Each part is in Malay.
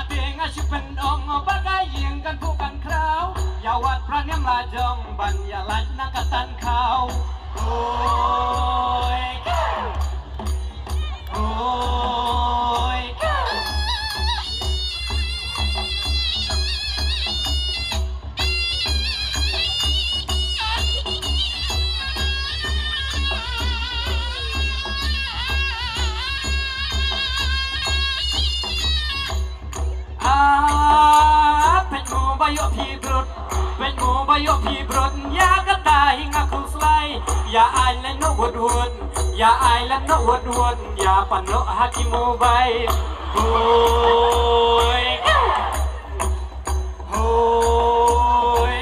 เตียงชิเป็นองปากายยิงกันผู้กันคราวอย่าวัดพระเนียมลาจงบัญญัตินักตันเขาโอ้ยโอ้ยเป็นงูใบยอพีบรุษเป็นงูใบยอพีบรุษยากระต่ายงักคุสไลอย่าอายและนกวดวนอย่าอายและนกวดวนอย่าปั่นโลฮักกิโมใบโอ้ยโอ้ย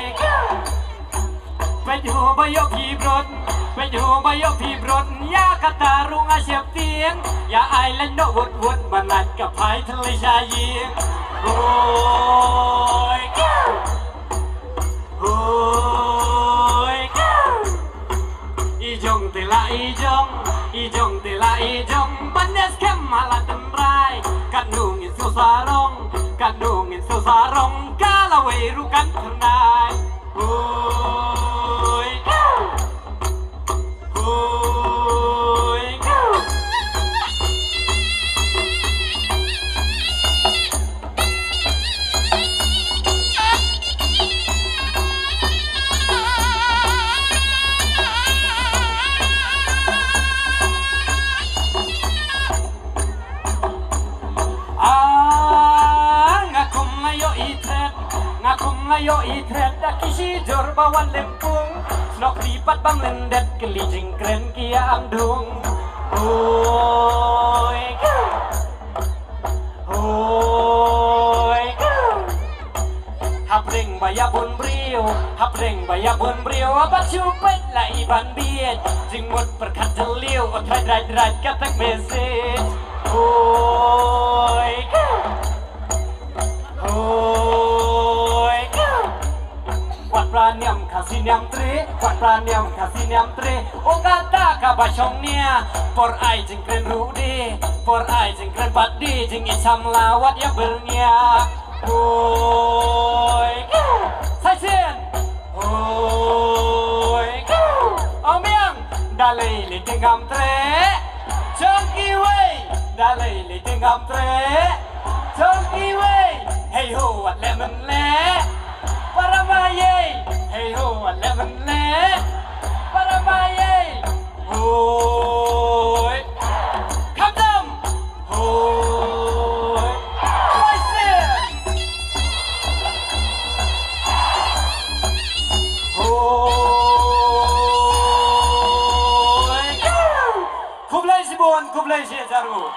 เป็นงูใบยอพีบรุษเป็นงูใบยอพีบรุษยากระตารุงอาเชียบเตียงอย่าอายและนกวดวนบันนัดกับพายทะเลชายเยียงโอ้ยโอ้ยอีจงเตละอีจงอีจงเตละอีจงบันเนสเข้มมาละตันไรกันดูงินสุสารงกันดูงินสุสารงกาละเวรุกันทนายโอ้ยโอ้ยNgayo itret da kisi jor bawan lempung Nok lipat bang lendet kelijing keren kia amdung Oi Oi Hapring baya bun brio Hapring baya bun brio Apa cupet la iban biet Jing mut perkat jeliu Otrai drai katak message Oi Oi Kuat pranyam kasih nyam tri Kuat pranyam kasih nyam tri Oh kata kabashongnya Por ai jing keren rudi Por ai jing keren padi Jing isam lawat ya berniak Oi Sai sen Oi Om yang Dalai li tinggam tre Chongki wei Dalai li tinggam tre Chongki wei Hey ho at lemon le Paramaye Hey ho at lemon le Paramaye Hoi Come down Hoi Voices Hoi Kublai si buon Kublai si jaru